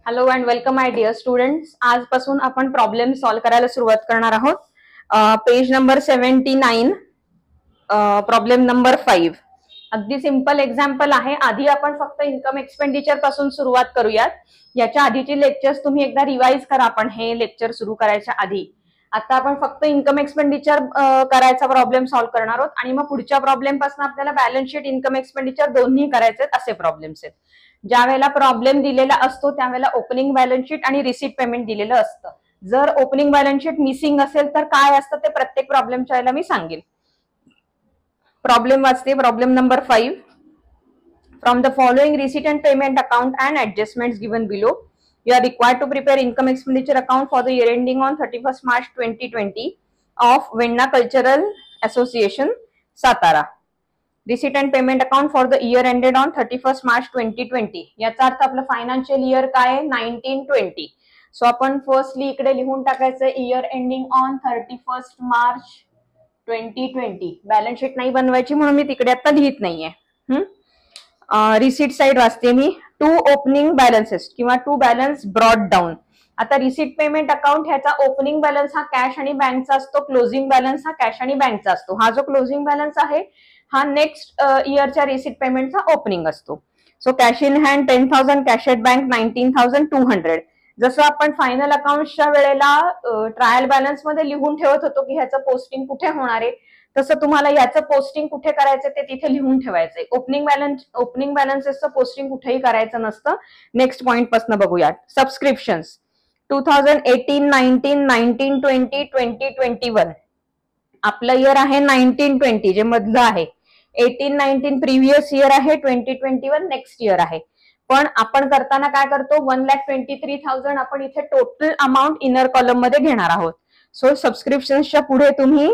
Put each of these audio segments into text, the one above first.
Hello and welcome my dear students. आजपासून आपण problem solve करायला सुरुवात करणार आहोत. Page number 79, problem number 5. अगदी सिंपल एक्झाम्पल आहे. आधी आपण फक्त इन्कम एक्सपेंडिचर पासून सुरुवात करूयात. याच्या आधीची लेक्चर्स तुम्ही एकदा रिवाइज करा. आपण हे लेक्चर सुरू करायच्या आधी आता आपण फक्त इन्कम एक्सपेंडिचर करायचा प्रॉब्लेम सॉल्व्ह करणार आहोत आणि मग पुढच्या प्रॉब्लेम पासून आपल्याला बॅलन्स शीट इन्कम एक्सपेंडिचर दोन्ही करायचे असे प्रॉब्लेम्स आहेत. ज्या वेळेला प्रॉब्लेम दिलेला असतो त्यावेळेला ओपनिंग बॅलन्स शीट आणि रिसीट पेमेंट दिलेलं असतं. जर ओपनिंग बॅलन्स शीट मिसिंग असेल तर काय असतं ते प्रत्येक प्रॉब्लेमच्या वेळेला मी सांगेन. प्रॉब्लेम वाचते. Problem number 5. From the following receipt and payment account and adjustments given below, you are required to prepare income expenditure account for the year ending on 31st March 2020 of Venna Cultural Association, Satara. Receipt and payment account for the year ended on 31st March 2020. याचा अर्थ आपलं financial year काय आहे? 1920. So आपण firstly इकडे लिहून टाकायचं year ending on 31st March 2020. Balance sheet नाही बनवायची म्हणून मी तिकडे आता लिहित नाहीये. रिसीट साइड वाचते मी. टू ओपनिंग बॅलन्सेस किंवा टू बॅलन्स ब्रॉड डाऊन. आता रिसीट पेमेंट अकाउंट ह्याचा ओपनिंग बॅलन्स हा कॅश आणि बँकचा असतो, क्लोजिंग बॅलन्स हा कॅश आणि बँकचा असतो. हा जो क्लोजिंग बॅलन्स आहे हा नेक्स्ट इयरच्या रिसीट पेमेंटचा ओपनिंग असतो. So cash in hand 10,000, cash at bank 19,200. जसं आपण फायनल अकाउंटच्या वेळेला ट्रायल बॅलन्स मध्ये लिहून ठेवत होतो की ह्याचं पोस्टिंग कुठे होणार आहे, तसं तुम्हाला याचं पोस्टिंग कुठे करायचं ते तिथे लिहून ठेवायचंय. ओपनिंग बॅलन्सेसचं पोस्टिंग कुठेही करायचं नसतं. नेक्स्ट पॉइंट पासून बघूयात. सबस्क्रिप्शन्स 2018, 19, 1920, 2021. आपलं इयर आहे 1920 जे मधलं आहे. 18-19 प्रिव्हियस इयर आहे. 2021 नेक्स्ट इयर आहे. पण आपण करताना काय करतो? 1,23,000 आपण इथे टोटल अमाऊंट इनर कॉलम मध्ये घेणार आहोत. सो सबस्क्रिप्शन्सच्या पुढे तुम्ही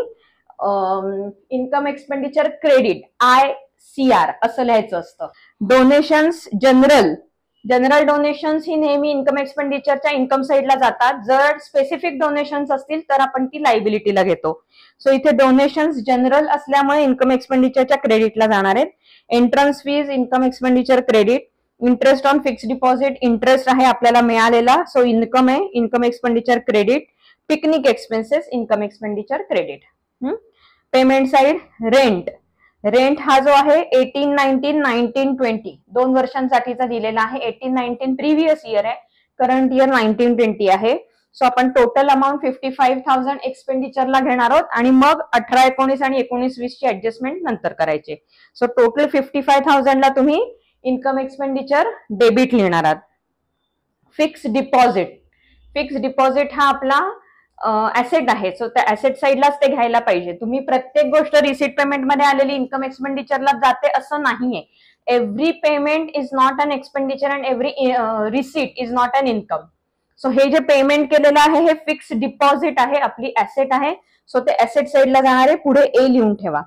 इन्कम एक्सपेंडिचर क्रेडिट ICR असं लिहायचं असतं. डोनेशन्स जनरल डोनेशन्स ही नेहमी इन्कम एक्सपेंडिचरच्या इन्कम साइडला जातात. जर स्पेसिफिक डोनेशन्स असतील तर आपण ती लायबिलिटीला घेतो. सो इथे डोनेशन्स जनरल असल्यामुळे इन्कम एक्सपेंडिचरच्या क्रेडिटला जाणार आहेत. Entrance fees income expenditure credit. Interest on fixed deposit interest आहे आपल्याला मिळालेला, सो इन्कम आहे, income expenditure credit. Picnic expenses income expenditure credit. Payment side rent हा जो आहे 18-19, 19-20 2 वर्षांसाठीचा दिलेला आहे. 18-19 प्रिव्हियस इयर आहे, करंट इयर 19-20 आहे. सो आपण टोटल अमाऊंट 55,000 एक्सपेंडिचरला घेणार आहोत आणि मग 18-19 आणि 19-20 ची ऍडजस्टमेंट नंतर करायचे. सो टोटल 55,000 ला तुम्ही इन्कम एक्सपेंडिचर डेबिट लिहिणार आहात. फिक्स डिपॉझिट हा आपला ऍसेट आहे. सो त्या ऍसेट साइडलाच ते घ्यायला पाहिजे. तुम्ही प्रत्येक गोष्ट रिसीट पेमेंट मध्ये आलेली इन्कम एक्सपेंडिचरला जाते असं नाहीये. Every payment is not an expenditure and every receipt is not an income. So हे जे पेमेंट केलेलं आहे हे फिक्स डिपॉझिट आहे, आपली ऍसेट आहे. सो ते ऍसेट साइडला जाणार आहे. पुढे ए लिहून ठेवा.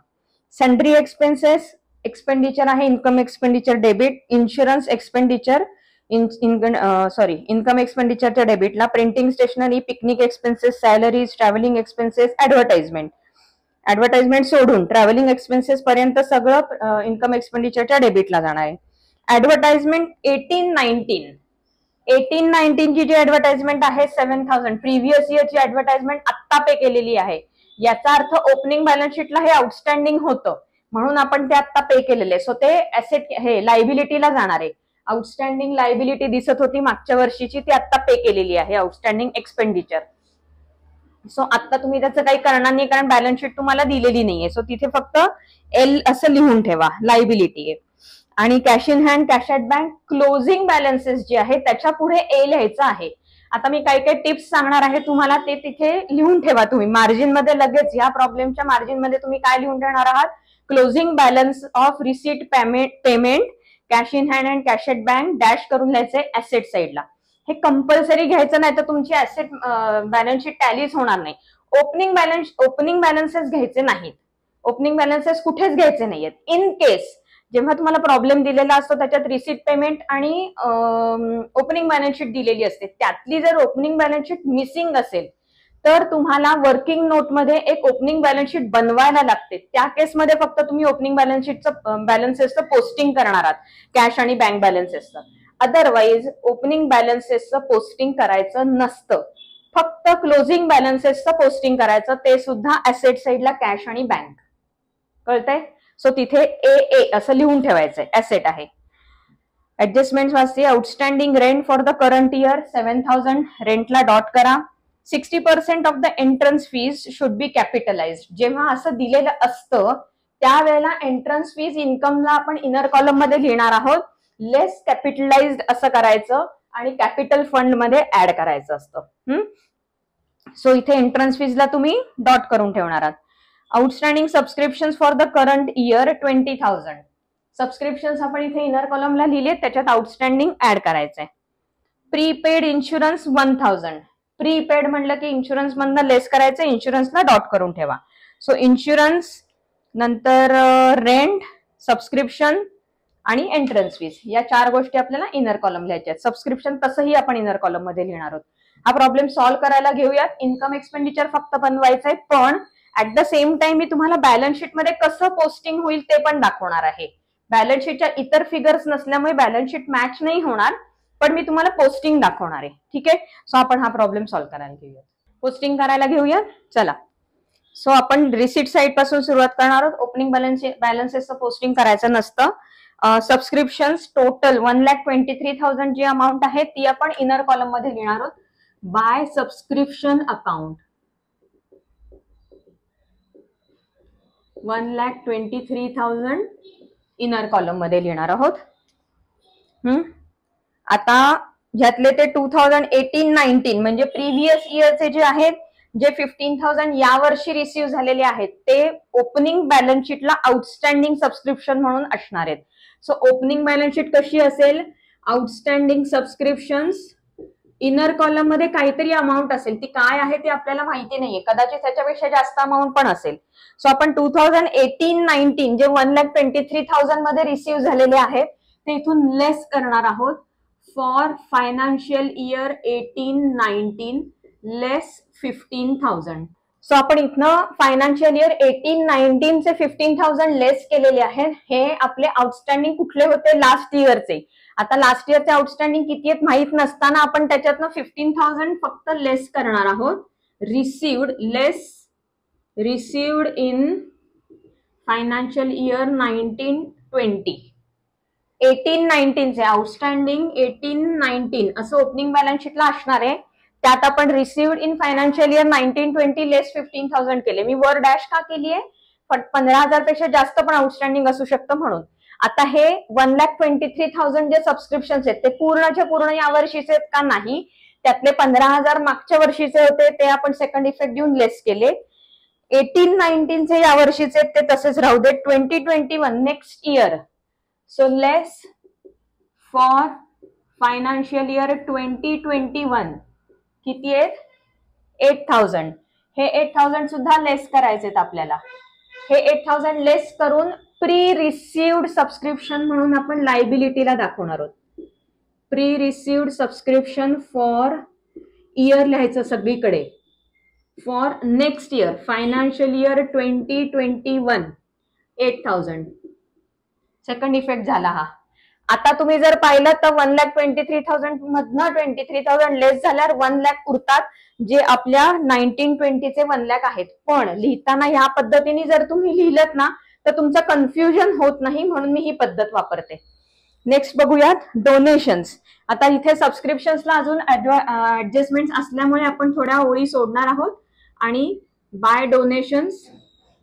सन्ड्री एक्सपेन्सेस एक्सपेंडिचर आहे, income expenditure debit. Insurance expenditure income एक्सपेंडिचरच्या डेबिटला. Printing stationery, picnic expenses, salaries, travelling expenses, advertisement सोडून ट्रॅव्हलिंग एक्सपेन्सेस पर्यंत सगळं इन्कम एक्सपेंडिचरच्या डेबिटला जाणार आहे. ऍडव्हर्टाइजमेंट 18-19 ची जी ऍडव्हर्टाइजमेंट आहे 7,000 प्रिव्हियस इयरची ऍडव्हर्टाइजमेंट आत्ता पे केलेली आहे. याचा अर्थ ओपनिंग बॅलन्स शीटला हे आउटस्टँडिंग होतं म्हणून आपण ते आत्ता पे केलेले. सो ते ऍसेट हे लायबिलिटीला जाणार आहे. आउटस्टँडिंग लायबिलिटी दिसत होती मागच्या वर्षीची, ती आता पे केलेली आहे आउटस्टँडिंग एक्सपेंडिचर. सो आता तुम्ही त्याचं काही करणार नाही कारण बॅलन्स शीट तुम्हाला दिलेली नाहीये. सो तिथे फक्त L असं लिहून ठेवा, लायबिलिटी आहे. आणि cash in hand, cash at bank, closing balances जे आहे त्याच्या पुढे A लिहायचं आहे. आता मी काही काही टिप्स सांगणार आहे तुम्हाला, ते तिथे लिहून ठेवा तुम्ही मार्जिन मध्ये. लगेच या प्रॉब्लेमच्या मार्जिन मध्ये तुम्ही काय लिहून ठेवणार आहात? Closing balance of receipt payment cash in hand and cash at bank dash करून लिहायचंय ऍसेट साइडला. हे कंपल्सरी घ्यायचं नाही तर तुमची ऍसेट बॅलन्स शीट टॅलीच होणार नाही. ओपनिंग बॅलन्सेस घ्यायचे नाहीत. ओपनिंग बॅलन्सेस कुठेच घ्यायचे नाहीयेत. इन केस जेव्हा तुम्हाला प्रॉब्लेम दिलेला असतो त्याच्यात रिसीट पेमेंट आणि ओपनिंग बॅलन्स शीट दिलेली असते, त्यातली जर ओपनिंग बॅलन्स शीट मिसिंग असेल तर तुम्हाला वर्किंग नोटमध्ये एक ओपनिंग बॅलन्स शीट बनवायला लागते. त्या केसमध्ये फक्त तुम्ही ओपनिंग बॅलन्सेसचं पोस्टिंग करणार आहात, कॅश आणि बँक बॅलन्सेसचं. अदरवाईज ओपनिंग बॅलन्सेसचं पोस्टिंग करायचं नसतं. फक्त क्लोजिंग बॅलन्सेसचं पोस्टिंग करायचं, ते सुद्धा ऍसेट साईडला कॅश आणि बँक. कळतंय? सो तिथे ए असं लिहून ठेवायचंय, ऍसेट आहे. ऍडजस्टमेंट वाचते. Outstanding rent for the current year 7,000, रेंटला डॉट करा. 60% of the entrance fees should be capitalised. जेव्हा असं दिलेलं असतं त्यावेळेला एंट्रन्स फीज इन्कमला आपण इनर कॉलम मध्ये लिहिणार आहोत. लेस कॅपिटलाइज्ड असं करायचं आणि कॅपिटल फंड मध्ये ऍड करायचं असतं. सो इथे एंट्रन्स फीजला तुम्ही डॉट करून ठेवणार आहात. Outstanding subscription for the current year 20,000. Subscription आपण इथे इनर कॉलमला लिहिले, त्याच्यात आउटस्टँडिंग ऍड करायचंय. Prepaid insurance 1,000. प्रीपेड म्हणलं की इन्शुरन्स मधनं लेस करायचं, इन्शुरन्सला डॉट करून ठेवा. सो इन्शुरन्स नंतर रेंट, सबस्क्रिप्शन आणि एंट्रन्स फीज या 4 गोष्टी आपल्याला इनर कॉलम लिहायच्या आहेत. सबस्क्रिप्शन तसंही आपण इनर कॉलम मध्ये लिहिणार आहोत. हा प्रॉब्लेम सॉल्व्ह करायला घेऊयात. इन्कम एक्सपेंडिचर फक्त बनवायचं आहे, पण ऍट द सेम टाइम मी तुम्हाला बॅलन्स शीट मध्ये कसं पोस्टिंग होईल ते पण दाखवणार आहे. बॅलन्स शीटच्या इतर फिगर्स नसल्यामुळे बॅलन्स शीट मॅच नाही होणार, पण मी तुम्हाला पोस्टिंग दाखवणार आहे. ठीक आहे? सो आपण हा प्रॉब्लेम सॉल्व्ह करायला घेऊयात. पोस्टिंग करायला घेऊयात. चला. सो आपण रिसीट साईड पासून सुरुवात करणार आहोत. ओपनिंग बॅलन्सेसचं पोस्टिंग करायचं नसतं. सबस्क्रिप्शन्स टोटल 1,23,000 जी अमाऊंट आहे ती आपण इनर कॉलम मध्ये लिहिणार आहोत. By subscription account 1,23,000 inner column मध्ये लिहिणार आहोत. आता ह्यातले ते 2018-19 म्हणजे प्रिव्हियस इयरचे जे आहेत, जे 15,000 या वर्षी रिसीव्ह झालेले आहेत ते ओपनिंग बॅलन्स शीटला आउटस्टँडिंग सबस्क्रिप्शन म्हणून असणार आहेत. सो ओपनिंग बॅलन्स शीट कशी असेल? आउटस्टँडिंग सबस्क्रिप्शन्स, इनर कॉलम मध्ये काहीतरी अमाऊंट असेल, ती काय आहे ते आपल्याला माहिती नाहीये, कदाचित त्याच्यापेक्षा जास्त अमाऊंट पण असेल. सो आपण 2018-19 जे 1,23,000 मध्ये रिसीव्ह झालेले आहेत ते इथून लेस करणार आहोत. For financial year 18-19 less 15,000. So आपण इथनं फायनान्शियल इयर 18-19 चे 15,000 लेस केलेले आहेत. हे आपले आउटस्टँडिंग कुठले होते? लास्ट इयरचे. आता लास्ट इयरचे आउटस्टँडिंग किती आहेत माहित नसताना आपण त्याच्यातनं 15,000 फक्त लेस करणार आहोत. Received in financial year 19-20. 18-19 चे आउटस्टँडिंग 18-19 असं ओपनिंग बॅलन्स शीटला असणार आहे. त्यात आपण रिसिव्ड इन फायनान्शियल इयर 19-20 लेस 15,000 केले. मी वर डॅश का केली आहे? 15,000 पेक्षा जास्त पण आउटस्टँडिंग असू शकतं म्हणून. आता हे 1,23,000 जे सबस्क्रिप्शन्स आहेत ते पूर्णच्या पूर्ण या वर्षीचे आहेत का? नाही. त्यातले 15,000 मागच्या वर्षीचे होते ते आपण सेकंड इफेक्ट देऊन लेस केले. 18-19 चे या वर्षीचे आहेत ते तसेच राहू दे. 2021 next year. So less for financial year 2021 किती आहेत? 8,000. हे 8,000 सुद्धा लेस करायचे आहेत आपल्याला. हे 8,000 लेस करून प्री रिसिव्ड सबस्क्रिप्शन म्हणून आपण लायबिलिटीला दाखवणार आहोत. Pre received subscription for year लिहायचं सगळीकडे. For next year financial year 2021 8,000. Second effect झाला हा. आता तुम्ही जर पाहिलं तर 1,23,000 मधनं 23,000 लेस झाल्यावर 1,00,000 उरतात, जे आपल्या 19-20 चे 1,00,000 आहेत. पण लिहिताना ह्या पद्धतीने जर तुम्ही लिहिलत ना तर तुमचं कन्फ्युजन होत नाही, म्हणून मी ही पद्धत वापरते. नेक्स्ट बघूयात डोनेशन्स. आता इथे सबस्क्रिप्शन्सला अजून ऍडजस्टमेंट असल्यामुळे आपण थोड्या ओळी सोडणार आहोत आणि बाय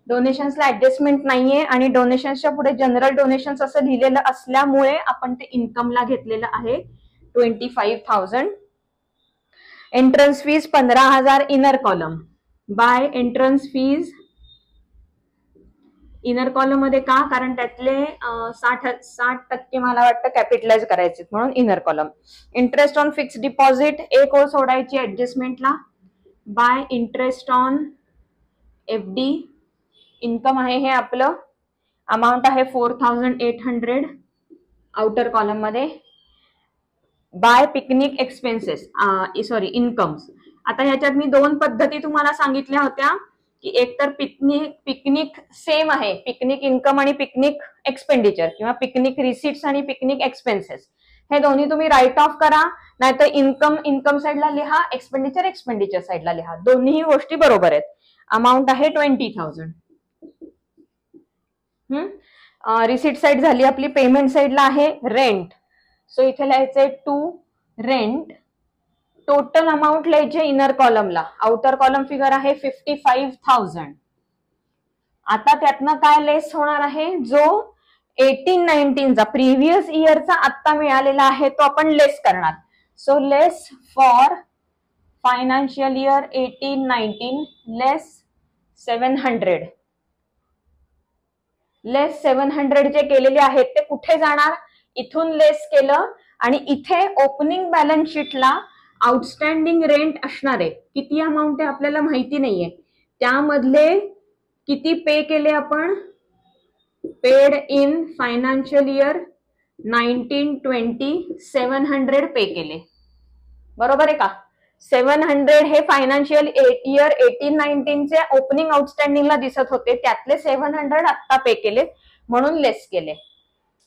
डोनेशन्सला ऍडजस्टमेंट नाहीये आणि डोनेशन्सच्या पुढे जनरल डोनेशन्स असं लिहिलेलं असल्यामुळे आपण ते इन्कमला घेतलेलं आहे 25,000. Entrance fees 15,000 inner column. By entrance fees inner column मध्ये का? कारण त्यातले 60% मला वाटतं कॅपिटलाइज करायचे म्हणून inner column. Interest on fix deposit एक ओळ सोडायची ऍडजस्टमेंटला. By interest on FD income आहे हे आपलं. अमाऊंट आहे 4,800 आउटर कॉलम मध्ये. By picnic expenses incomes. आता ह्याच्यात मी 2 पद्धती तुम्हाला सांगितल्या होत्या की एक तर पिकनिक सेम आहे, पिकनिक इन्कम आणि पिकनिक एक्सपेंडिचर, किंवा पिकनिक रिसीट्स आणि पिकनिक एक्सपेन्सेस हे दोन्ही तुम्ही राईट ऑफ करा, नाहीतर इन्कम साईडला लिहा, एक्सपेंडिचर साईडला लिहा, दोन्ही गोष्टी बरोबर आहेत. अमाऊंट आहे 20,000. रिसिट साईड झाली आपली. पेमेंट साईडला आहे रेंट. सो इथे लिहायचंय टू रेंट. टोटल अमाऊंट लिहायचे इनर कॉलमला. आउटर कॉलम फिगर आहे 55,000. आता त्यातनं काय लेस होणार आहे, जो 18-19चा प्रिव्हियस इयरचा आत्ता मिळालेला आहे तो आपण लेस करणार. So less for financial year 18-19 लेस 700. लेस 700 जे केलेले आहेत ते कुठे जाणार, इथून लेस केलं आणि इथे ओपनिंग बॅलन्स शीटला आउटस्टँडिंग रेंट असणार आहे. किती अमाऊंट आहे आपल्याला माहिती नाहीये. त्यामधले किती पे केले आपण, पेड इन फायनान्शियल इयर 19-20 700 पे केले. बरोबर आहे का. 700 हे फायनान्शियल इयर 18-19 चे ओपनिंग आउटस्टँडिंगला दिसत होते, त्यातले 700 आत्ता पे केले म्हणून लेस केले.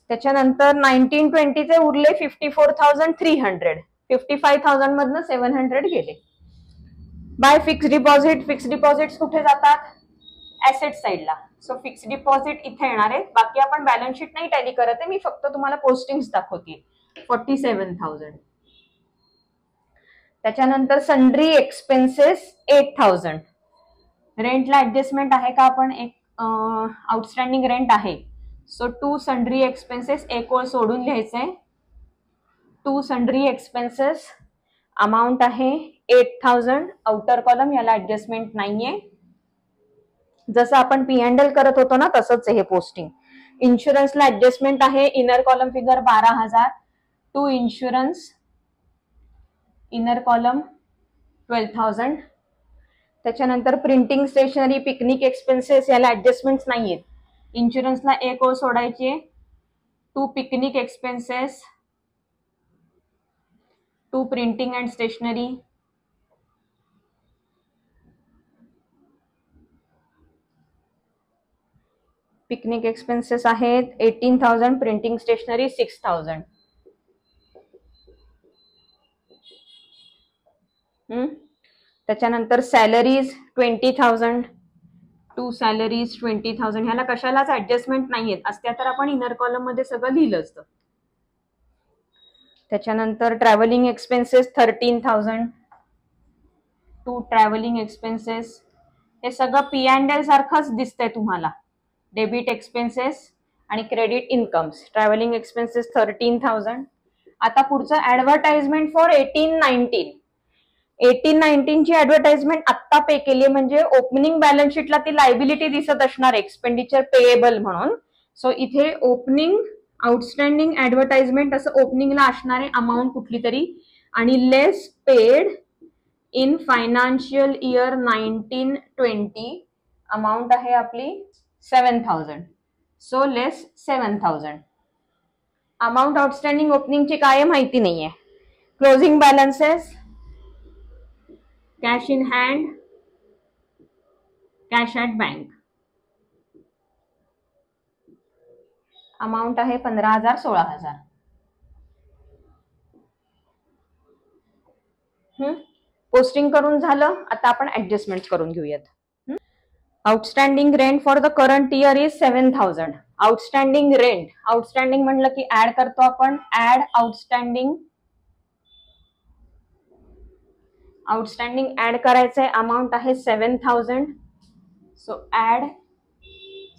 त्याच्यानंतर 19-20 चे उरले 54,300. 55,000 मधनं 700 गेले. By fix deposit. Fix deposit कुठे जातात, ऍसेट साईडला. सो फिक्स डिपॉझिट इथे येणार आहे. बाकी आपण बॅलन्स शीट नाही टॅली करत आहे, मी फक्त तुम्हाला पोस्टिंग्स दाखवते. 47,000. त्याच्यानंतर सन्ड्री एक्सपेन्सेस 8,000. रेंटला ऍडजस्टमेंट आहे का, आपण एक आउटस्टँडिंग रेंट आहे. सो टू सन्ड्री एक्सपेन्सेस एक ओळ सोडून लिहायचंय. टू सन्ड्री एक्सपेन्सेस अमाऊंट आहे 8,000. आउटर कॉलम याला ऍडजस्टमेंट नाहीये. जसं आपण P&L करत होतो ना तसंच आहे हे पोस्टिंग. इन्शुरन्सला ऍडजस्टमेंट आहे. Inner column figure 12,000. To insurance inner column 12,000. त्याच्यानंतर प्रिंटिंग स्टेशनरी पिकनिक एक्सपेन्सेस याला ऍडजस्टमेंट नाहीयेत. इन्शुरन्सला एक ओळ सोडायची. To picnic expenses, to printing and stationery. Picnic expenses आहेत 18,000. Printing stationery 6,000. त्याच्यानंतर सॅलरीज 20,000. To salaries 20,000. ह्याला कशालाच ऍडजस्टमेंट नाहीयेत. असत्या तर आपण इनर कॉलम मध्ये सगळं लिहिलं असतं. त्याच्यानंतर travelling expenses 13,000. To travelling expenses. हे सगळं P&L सारखंच दिसतंय तुम्हाला. डेबिट एक्सपेन्सेस आणि क्रेडिट इन्कम्स. Travelling expenses 13,000. आता पुढचं ऍडव्हर्टाइजमेंट फॉर 18-19. 18-19 ची ऍडव्हर्टाइजमेंट आत्ता पे केली म्हणजे ओपनिंग बॅलन्स शीटला ती लायबिलिटी दिसत असणार एक्सपेंडिचर पेएबल म्हणून. सो इथे ओपनिंग आउटस्टँडिंग ऍडव्हर्टाइजमेंट असं ओपनिंगला असणारे अमाऊंट कुठली तरी आणि less paid in financial year 19-20 amount आहे आपली 7,000. So less 7,000. अमाऊंट आउटस्टँडिंग ओपनिंगची काय माहिती नाहीये. Closing balances cash in hand, cash at bank. Amount आहे 15,000 16,000. पोस्टिंग करून झालं. आता आपण ऍडजस्टमेंट करून घेऊयात. Outstanding rent for the current year is 7,000. Outstanding rent. Outstanding म्हणलं की ऍड करतो आपण. Add outstanding. आउटस्टँडिंग ऍड करायचंय. अमाऊंट आहे 7,000. So add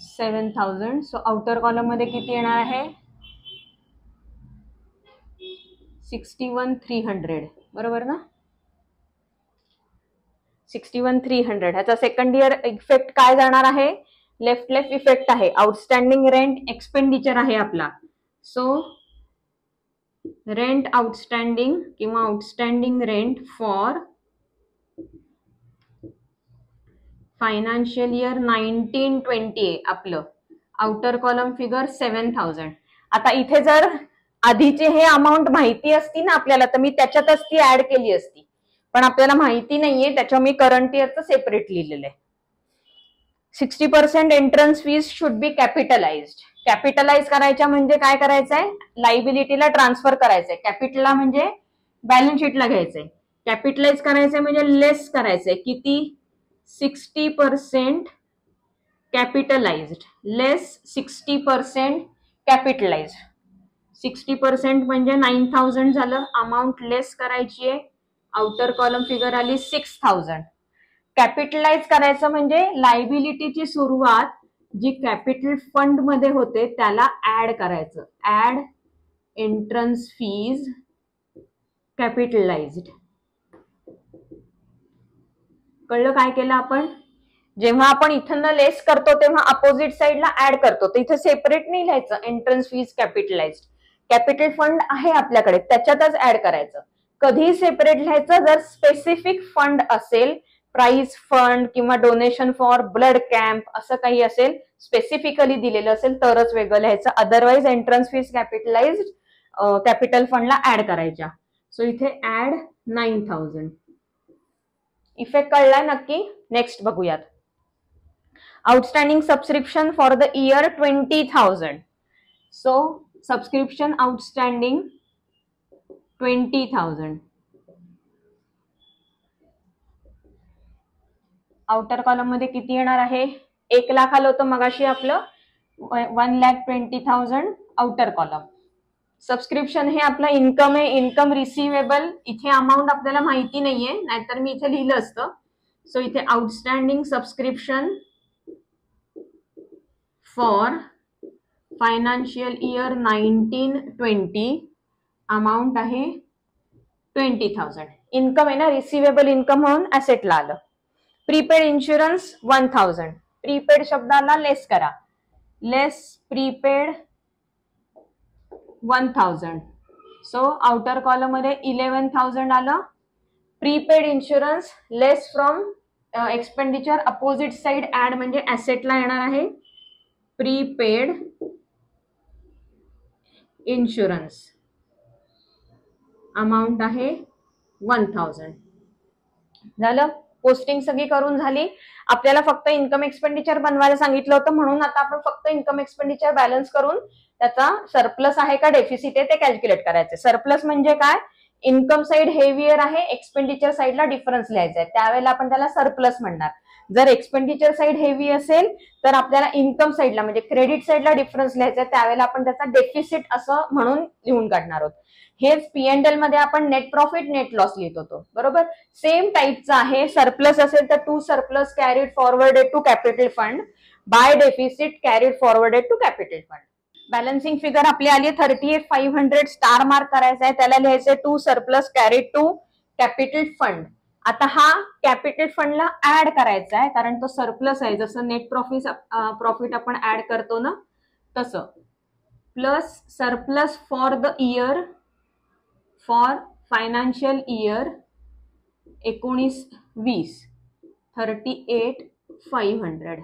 7,000. So outer column मध्ये किती येणार आहे 61,300. बरोबर ना. 61,300. ह्याचा सेकंड इयर इफेक्ट काय जाणार आहे, लेफ्ट इफेक्ट आहे. आउटस्टँडिंग रेंट एक्सपेंडिचर आहे आपला. सो रेंट आउटस्टँडिंग किंवा outstanding rent for financial year 19-20 आपलं आउटर कॉलम फिगर 7,000. आता इथे जर आधीचे हे अमाऊंट माहिती असती ना आपल्याला तर मी त्याच्यातच ती ऍड केली असती, पण आपल्याला माहिती नाहीये त्याच्या मी करंट इयरचं सेपरेट लिहिलेलं आहे. 60% entrance fees should be capitalised. Capitalise करायच्या म्हणजे काय करायचंय, लायबिलिटीला ट्रान्सफर करायचंय. कॅपिटलला म्हणजे बॅलन्स शीटला घ्यायचंय. कॅपिटलाइज करायचंय म्हणजे लेस करायचंय. किती? 60% कॅपिटलाइज्ड लेस 60% कॅपिटलाइज्ड. 60% म्हणजे 9,000 झालं. अमाऊंट लेस करायची आहे. आउटर कॉलम फिगर आली 6,000. कॅपिटलाइज करायचं म्हणजे लायबिलिटीची सुरुवात जी कॅपिटल फंड मध्ये होते त्याला ऍड करायचं. Add entrance fees capitalised. कळलं काय केलं आपण? जेव्हा आपण इथं लेस करतो तेव्हा अपोजिट साइडला ऍड करतो. तर इथं सेपरेट नाही लिहायचं entrance fees capitalised. Capital fund आहे आपल्याकडे त्याच्यातच ऍड करायचं. कधी सेपरेट लिहायचं? जर स्पेसिफिक फंड असेल, प्राइज फंड किंवा डोनेशन फॉर ब्लड कॅम्प असं काही असेल, स्पेसिफिकली दिलेलं असेल तरच वेगळं लिहायचं. Otherwise entrance fees capitalised capital फंडला ऍड करायच्या. सो इथे ऍड 9,000. इफेक्ट कळलाय नक्की? नेक्स्ट बघूयात. Outstanding subscription for the year 20,000. So subscription outstanding 20,000. Outer column मध्ये किती येणार आहे? 1 लाख आलं होतं मगाशी आपलं. 1,20,000 आउटर कॉलम. सबस्क्रिप्शन हे आपलं इन्कम आहे. Income receivable. इथे अमाऊंट आपल्याला माहिती नाहीये, नाहीतर मी इथे लिहिलं असतं. सो इथे outstanding subscription for financial year 19-20 amount आहे 20,000. इन्कम आहे ना, रिसिवेबल इन्कम म्हणून ऍसेटला आलं. Prepaid insurance 1,000. प्रीपेड शब्दाला लेस करा. Less prepaid 1,000. So outer column मध्ये 11,000 आलं. Prepaid insurance less from expenditure opposite side add म्हणजे ऍसेटला येणार आहे. प्रीपेड इन्शुरन्स अमाऊंट आहे 1,000. झालं. पोस्टिंग सगळी करून झाली. आपल्याला फक्त इन्कम एक्सपेंडिचर बनवायला सांगितलं होतं म्हणून आता आपण फक्त इन्कम एक्सपेंडिचर बॅलन्स करून त्याचा सरप्लस आहे का डेफिसिट आहे ते कॅल्क्युलेट करायचे. सरप्लस म्हणजे काय? इन्कम साइड हेवियर आहे, एक्सपेंडिचर साइडला डिफरन्स लिहायचा आहे, त्यावेळेला आपण त्याला सरप्लस म्हणणार. जर एक्सपेंडिचर साइड हेवी असेल तर आपल्याला इन्कम साइडला म्हणजे क्रेडिट साइडला डिफरन्स लिहायचा आहे, त्यावेळेला आपण त्याचा डेफिसिट असं म्हणून लिहून काढणार आहोत. हेच P&L मध्ये आपण नेट प्रॉफिट नेट लॉस लिहित होतो, बरोबर. सेम टाईपचं आहे. सरप्लस असेल तर to surplus carried forwarded to capital fund, by deficit carried forwarded to capital fund. Balancing figure आपली आली 38,500. स्टार मार्क करायचा आहे, त्याला लिहायचंय to surplus carried to capital fund. आता हा कॅपिटल फंडला ऍड करायचा आहे कारण तो सरप्लस आहे. जसं नेट प्रॉफिट आपण ऍड करतो ना तसं. Plus surplus for the year for financial year 19-20 38,500.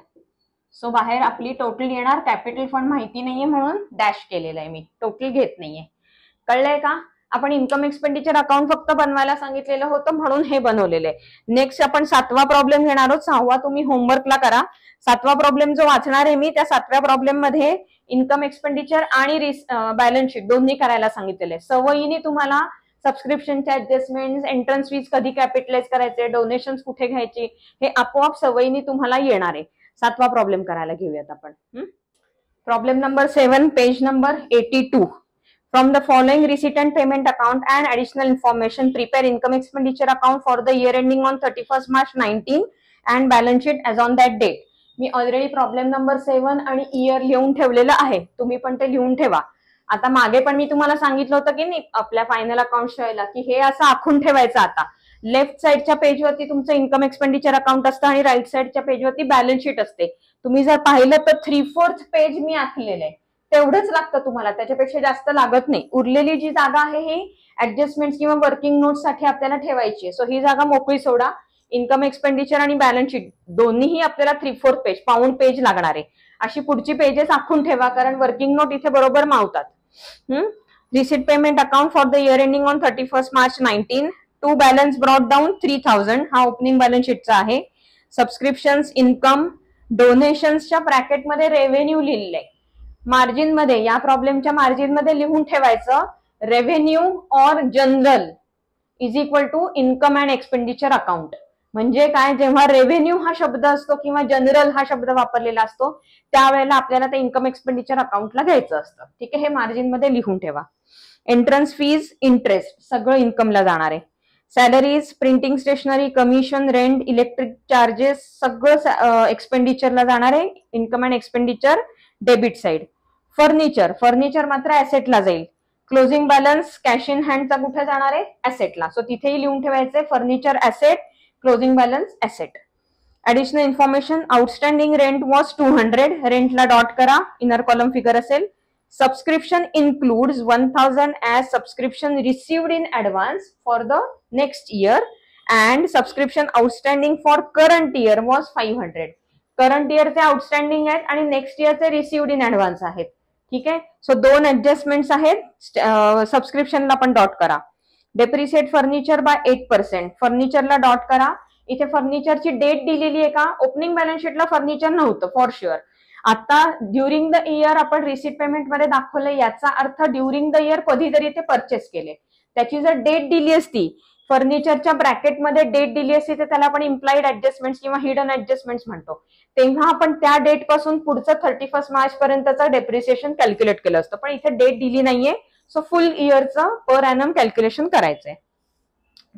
So बाहेर आपली टोटल येणार. कॅपिटल फंड माहिती नाहीये म्हणून डॅश केलेलं आहे मी, टोटल घेत नाहीये. कळलंय का? आपण इन्कम एक्सपेंडिचर अकाउंट फक्त बनवायला सांगितलेलं होतं म्हणून हे बनवलेलं आहे. नेक्स्ट आपण 7वा प्रॉब्लेम घेणार आहोत. 6वा तुम्ही होमवर्कला करा. 7वा प्रॉब्लेम जो वाचणार आहे मी त्या 7व्या प्रॉब्लेम मध्ये इन्कम एक्सपेंडिचर आणि बॅलन्स शीट दोन्ही करायला सांगितलेले. सवयीने तुम्हाला सबस्क्रिप्शनचे ऍडजस्टमेंट, एंट्रन्स फीज कधी कॅपिटलाइज करायचे, डोनेशन कुठे घ्यायची, हे आपोआप सवयीने तुम्हाला येणार आहे. 7वा प्रॉब्लेम करायला घेऊयात आपण. Problem number 7, page number 82. From the following receipt and payment account and additional information, prepare income expenditure account for the year ending on 31st March 19 and balance sheet as on that date. Me already problem number 7 आणि year लिहून ठेवलेलं आहे, तुम्ही पण ते लिहून ठेवा. आता मागे पण मी तुम्हाला सांगितलं होतं की नाही आपल्या फायनल अकाउंट ठेवायला की हे असं आखून ठेवायचं. आता लेफ्ट साइडच्या पेजवरती तुमचं इन्कम एक्सपेंडिचर अकाउंट असतं आणि राईट साइडच्या पेजवरती बॅलन्स शीट असते. तुम्ही जर पाहिलं तर 3/4 पेज मी आखलेलं आहे. तेवढंच लागतं तुम्हाला, त्याच्यापेक्षा जास्त लागत नाही. उरलेली जी जागा आहे ही ऍडजस्टमेंट किंवा वर्किंग नोट्स साठी आपल्याला ठेवायची आहे. सो ही जागा मोकळी सोडा. इन्कम एक्सपेंडिचर आणि बॅलन्स शीट दोन्हीही आपल्याला 3/4 पेज, पाऊण पेज लागणार आहे. अशी पुढची पेजेस आखून ठेवा कारण वर्किंग नोट इथे बरोबर मावतात. Receipt payment account for the year ending on 31st March 19. To balance brought down 3,000. हा ओपनिंग बॅलन्स शीटचा आहे. सबस्क्रिप्शन्स, इन्कम, डोनेशन्सच्या ब्रॅकेटमध्ये रेव्हेन्यू लिहिलेलं आहे. मार्जिन मध्ये, या प्रॉब्लेमच्या मार्जिन मध्ये लिहून ठेवायचं revenue or general is equal to income and expenditure account. म्हणजे काय, जेव्हा रेव्हेन्यू हा शब्द असतो किंवा जनरल हा शब्द वापरलेला असतो त्यावेळेला आपल्याला ते इन्कम एक्सपेंडिचर अकाउंटला घ्यायचं असतं. ठीक आहे, हे मार्जिन मध्ये लिहून ठेवा. एंट्रन्स फीज, इंटरेस्ट सगळं इन्कमला जाणार आहे. Salaries, printing stationery, commission, rent, electric charges सगळं एक्सपेंडिचरला जाणार आहे. Income and expenditure debit side. Furniture, furniture मात्र ऍसेटला जाईल. क्लोजिंग बॅलन्स कॅश इन हँडचा कुठे जाणार आहे, ऍसेटला. सो तिथेही लिहून ठेवायचे furniture asset, closing balance asset. Additional information, outstanding rent was 200, रेंटला डॉट करा, इनर कॉलम फिगर असेल. Subscription includes 1000 as subscription received in advance for the next year and subscription outstanding for current year was 500. Current इयरचे outstanding आहेत आणि next इयरचे received in advance आहेत. ठीक आहे, सो दोन ऍडजस्टमेंट्स आहेत. सबस्क्रिप्शनला पण डॉट करा. डेप्रिशिएट फर्निचर बाय 8%, फर्निचरला डॉट करा. इथे फर्निचरची डेट दिलेली आहे का, ओपनिंग बॅलन्स शीटला फर्निचर नव्हतं फॉर शुअर. आता ड्युरिंग द इयर आपण रिसिट पेमेंट मध्ये दाखवलं, याचा अर्थ ड्युरिंग द इयर कधीतरी ते परचेस केले. त्याची जर डेट दिली असती, फर्निचरच्या ब्रॅकेटमध्ये डेट दिली असती, तर त्याला आपण इम्प्लाइड ऍडजस्टमेंट्स किंवा हिडन ऍडजस्टमेंट्स म्हणतो. तेव्हा आपण त्या डेट पासून पुढचं 31 मार्च पर्यंतचं डेप्रिसिएशन कॅल्क्युलेट केलं असतं. पण इथे डेट दिली नाहीये, सो फुल इयरचं पर ॲनम कॅल्क्युलेशन करायचंय.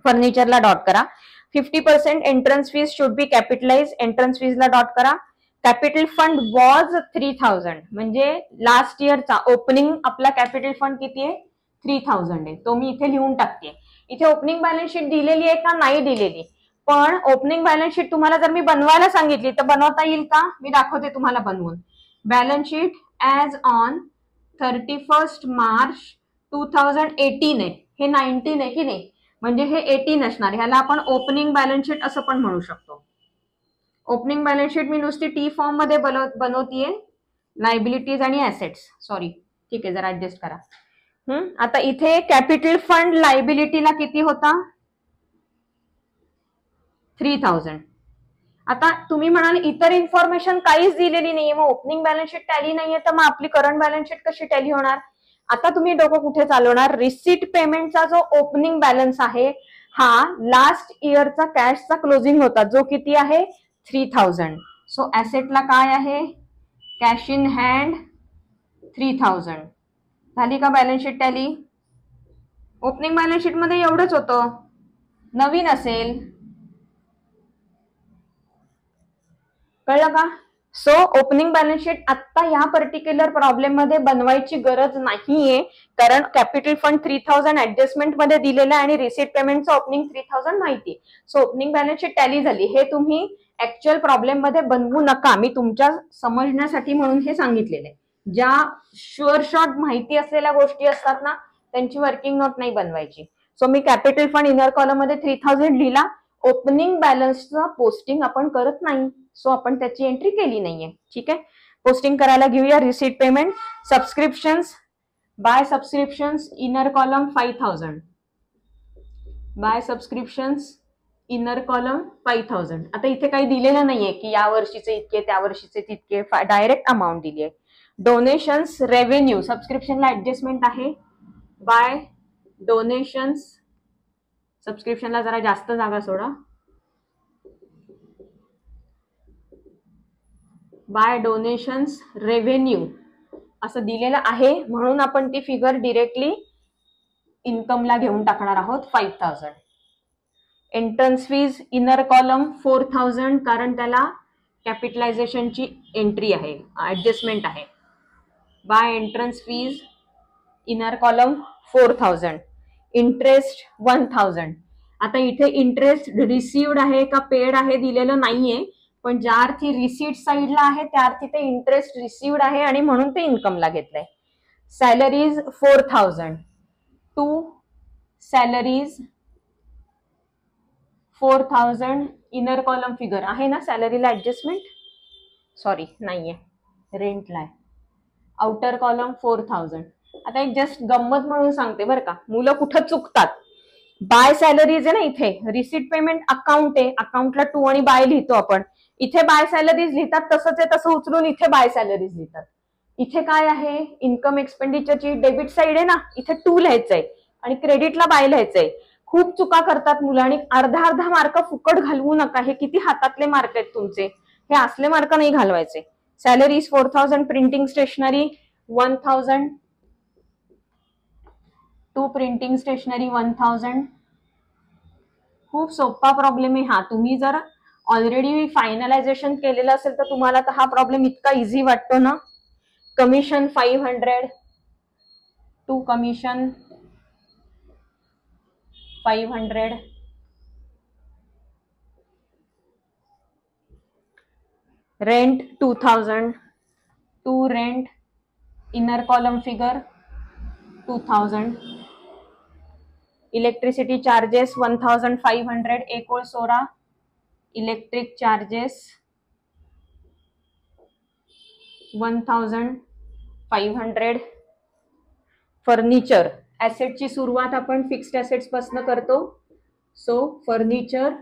फर्निचरला डॉट करा. 50% entrance fees should be capitalise, एंट्रन्स फीजला डॉट करा. कॅपिटल फंड वॉज 3000, म्हणजे लास्ट इयरचा ओपनिंग आपला कॅपिटल फंड किती आहे, 3000 आहे. तो मी इथे लिहून टाकते. इथे ओपनिंग बॅलन्स शीट दिलेली आहे का, नाही दिलेली. पण ओपनिंग बॅलन्स शीट तुम्हाला जर मी बनवायला सांगितली तर बनवता येईल का, मी दाखवते तुम्हाला बनवून. Balance sheet as on 31 March 2018 आहे, हे 19 आहे की नाही, म्हणजे हे 18 असणार. ह्याला आपण ओपनिंग बॅलन्स शीट असं पण म्हणू शकतो. ओपनिंग बॅलन्स शीट मी नुसती टी फॉर्म मध्ये बनवतीये, लायबिलिटीज आणि ऍसेट्स. सॉरी, ठीक आहे, जरा ऍडजस्ट करा. आता इथे कॅपिटल फंड लायबिलिटीला किती होता, 3000. आता तुम्ही म्हणाल इतर इन्फॉर्मेशन काहीच दिलेली नाहीये, मग ओपनिंग बॅलन्स शीट टॅली नाहीये, तर मग आपली करंट बॅलन्स शीट कशी टॅली होणार. आता तुम्ही डोकं कुठे चालवणार, रिसीट पेमेंटचा जो ओपनिंग बॅलन्स आहे हा लास्ट इयरचा कॅशचा क्लोजिंग होता, जो किती आहे 3000. सो ऍसेटला काय आहे, कॅश इन हँड 3000. झाली का balance sheet tally. Opening balance sheet मध्ये एवढंच होतं, नवीन असेल, कळलं का. सो ओपनिंग बॅलन्स शीट आता ह्या पर्टिक्युलर प्रॉब्लेम मध्ये बनवायची गरज नाहीये, कारण कॅपिटल फंड 3000 ऍडजस्टमेंट मध्ये दिलेला आहे आणि रिसीट पेमेंटचं ओपनिंग 3000 माहिती. So opening balance sheet tally झाली. हे तुम्ही ऍक्च्युअल प्रॉब्लेम मध्ये बनवू नका, मी तुमच्या समजण्यासाठी म्हणून हे सांगितलेलं आहे. ज्या शुअर शॉर्ट माहिती असलेल्या गोष्टी असतात ना, त्यांची वर्किंग नोट नाही बनवायची. सो मी कॅपिटल फंड इनर कॉलम मध्ये 3000 लिहिला. ओपनिंग बॅलन्सचं पोस्टिंग आपण करत नाही, सो आपण त्याची एंट्री केली नाहीये. ठीक आहे, पोस्टिंग करायला घेऊया. Receipt payment, subscriptions, by subscriptions inner column 5000, by subscriptions inner column 5000. आता इथे काही दिलेलं नाहीये की या वर्षीचे इतके, त्या वर्षीचे तितके, डायरेक्ट अमाऊंट दिली आहे. डोनेशन्स, रेव्हेन्यू, सबस्क्रिप्शनला ऍडजस्टमेंट आहे, बाय डोनेशन्स. सबस्क्रिप्शनला जरा जास्त जागा सोडा, बाय डोनेशन्स रेव्हेन्यू असं दिलेलं आहे, म्हणून आपण ती फिगर डिरेक्टली इन्कमला घेऊन टाकणार आहोत 5000. एंट्रन्स फीज इनर कॉलम 4000, कारण त्याला कॅपिटलायझेशनची एंट्री आहे, ऍडजस्टमेंट आहे. By entrance fees inner column 4000. Interest 1000. आता इथे इंटरेस्ट रिसिव्ड आहे का पेड आहे दिलेलं नाहीये, पण ज्या अर्थी रिसीट साईडला आहे त्या अर्थी ते इंटरेस्ट रिसिव्ड आहे आणि म्हणून ते इन्कमला घेतलंय. Salaries 4000, to salaries 4000 inner column figure आहे ना, सॅलरीला ऍडजस्टमेंट, सॉरी नाहीये, रेंटला आहे. Outer column 4000. आता एक जस्ट गंमत म्हणून सांगते बरं का, मुलं कुठं चुकतात. बाय सॅलरीज आहे ना, इथे रिसीट पेमेंट अकाउंट आहे, अकाउंटला टू आणि बाय लिहितो आपण, इथे बाय सॅलरीज लिहितात, तसंच आहे तसं उचलून इथे बाय सॅलरीज लिहितात. इथे काय आहे, इन्कम एक्सपेंडिचरची डेबिट साइड आहे ना, इथे 2 लिहायचंय आणि क्रेडिटला बाय लिहायचंय. खूप चुका करतात मुलं आणि अर्धा अर्धा मार्क फुकट घालवू नका. हे किती हातातले मार्क आहेत तुमचे, हे असले मार्क नाही घालवायचे. Salary is 4000, printing stationery 1000, to printing stationery 1000. खूप सोपा प्रॉब्लेम आहे हा. तुम्ही जर ऑलरेडी फायनलायझेशन केलेलं असेल तर तुम्हाला तर हा प्रॉब्लेम इतका इझी वाटतो ना. Commission 500, to commission 500. Rent 2000, to rent, inner column figure 2000. Electricity charges 1500, एक ओळ 16. Electric charges 1500. फर्निचर ऍसेटची सुरुवात आपण फिक्स्ड ऍसेट्स पासून करतो. So furniture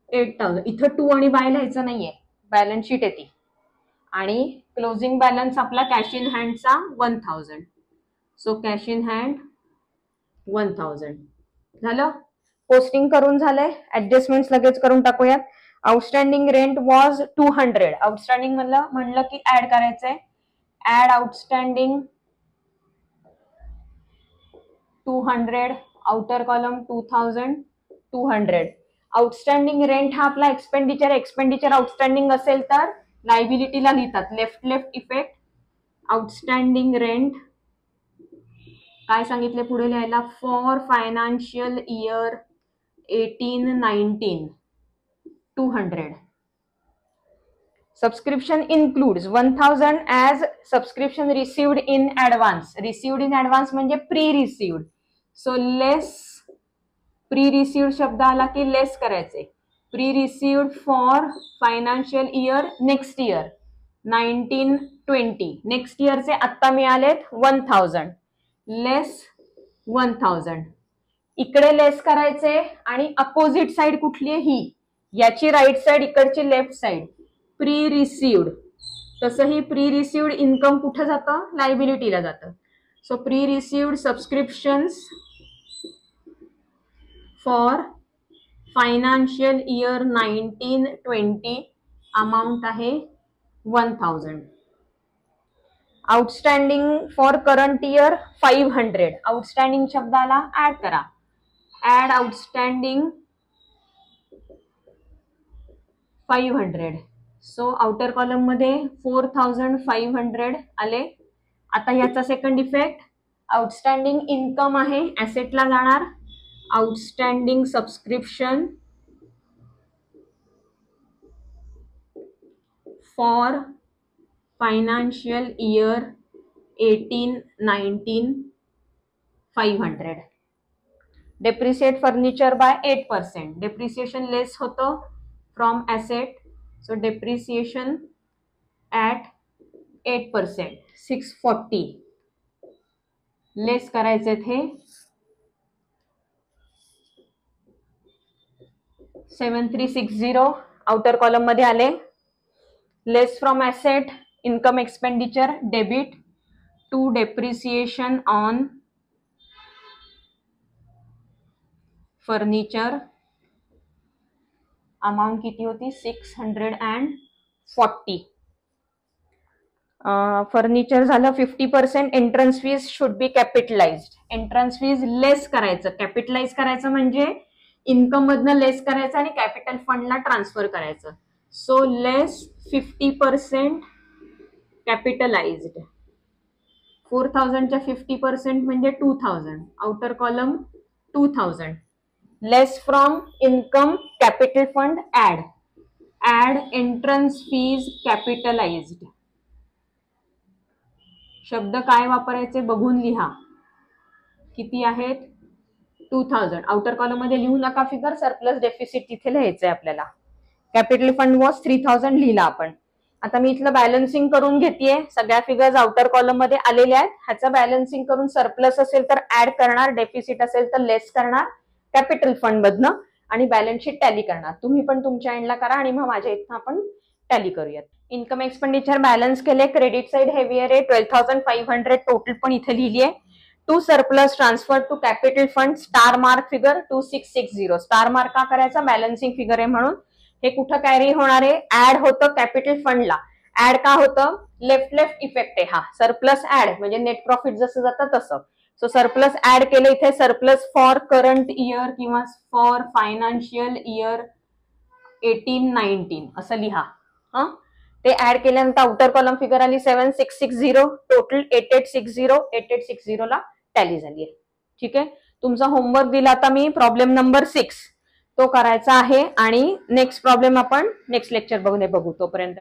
8000. इथं 2 आणि बाय लिहायचं नाहीये, बॅलन्स शीट येते. आणि क्लोजिंग बॅलन्स आपला कॅश इन हँडचा 1000. सो कॅश इन हँड 1000 झालं. पोस्टिंग करून झालंय. ऍडजस्टमेंट लगेच करून टाकूयात. Outstanding rent was 200. आउटस्टँडिंग म्हणलं की ऍड करायचंय. Add outstanding 200, outer column 2200. Outstanding rent हा आपला एक्सपेंडिचर आउटस्टँडिंग असेल तर लायबिलिटीला लिहितात. Left effect. आउटस्टँडिंग रेंट काय सांगितले पुढे लिहायला, for financial year 18-19 200. Subscription includes 1000 as subscription received in advance. Received in advance म्हणजे pre received. So less, pre received शब्द आला की लेस करायचे. Pre received for financial year next year 19-20. Next इयरचे आत्ता मिळालेत 1000. लेस 1000. इकडे लेस करायचे आणि अपोजिट साइड कुठली आहे ही, याची राईट साइड, इकडची लेफ्ट साइड. प्री रिसिव्ड, तसंही प्री रिसिव्ड इन्कम कुठं जातं, लायबिलिटीला जातं. So pre received subscriptions for financial year 19-20 amount आहे 1000. Outstanding for current year 500. Outstanding शब्दाला ऍड करा. Add outstanding 500. So outer column मध्ये 4500 आले. आता याचा सेकंड इफेक्ट, आउटस्टँडिंग इन्कम आहे, ऍसेटला जाणार. Outstanding subscription for financial year 18-19 500. Depreciate furniture by 8%. Depreciation less होतं from asset. So depreciation at 8%, 640. Less करायचे थे 7360. आउटर कॉलम मध्ये आले. Less from asset, income expenditure debit to depreciation on furniture. Amount किती होती, 640. फर्निचर झालं 50%. Entrance fees should be capitalised. Entrance fees less करायचं. Capitalise करायचं म्हणजे इन्कम मधनं लेस करायचं आणि कॅपिटल फंडला ट्रान्सफर करायचं. So less 50% capitalised. 4000च्या 50% म्हणजे 2000. Outer column 2000. Less from income capital fund add. Add entrance fees capitalised. शब्द काय वापरायचे बघून लिहा. किती आहेत, 2000. आउटर कॉलम मध्ये लिहू नका फिगर, सरप्लस डेफिसिट तिथे लिहायचंय आपल्याला. कॅपिटल फंड वॉज 3000 लिहिला आपण. आता मी इथलं बॅलन्सिंग करून घेतेय. सगळ्या फिगर्स आउटर कॉलम मध्ये आलेल्या आहेत. ह्याचं बॅलन्सिंग करून सरप्लस असेल तर ऍड करणार, डेफिसिट असेल तर लेस करणार कॅपिटल फंड मधनं आणि बॅलन्स शीट टॅली करणार. तुम्ही पण तुमच्या एंडला करा आणि मग माझ्या इथं आपण टॅली करूयात. इन्कम एक्सपेंडिचर बॅलन्स केले, क्रेडिट साइड हेवियर आहे, 12,500 टोटल पण इथे लिहिली आहे. To surplus transfer to capital fund, star mark figure 2660. Star mark का करायचा, बॅलन्सिंग फिगर आहे म्हणून. हे कुठं कॅरी होणार आहे, ऍड होतं कॅपिटल फंडला. ऍड का होतं, लेफ्ट इफेक्ट आहे हा, सरप्लस ऍड म्हणजे नेट प्रॉफिट जसं जातं तसं. सो सरप्लस ऍड केलं इथे, सरप्लस फॉर करंट इयर किंवा फॉर फायनान्शियल इयर 18-19 असं लिहा. ते ऍड केल्यानंतर आउटर कॉलम फिगर आली 7660, टोटल 8860 ला टॅली झाली आहे. ठीक आहे, तुमचा होमवर्क दिला आता मी प्रॉब्लेम नंबर 6 तो करायचा आहे आणि नेक्स्ट प्रॉब्लेम आपण नेक्स्ट लेक्चर बघू तोपर्यंत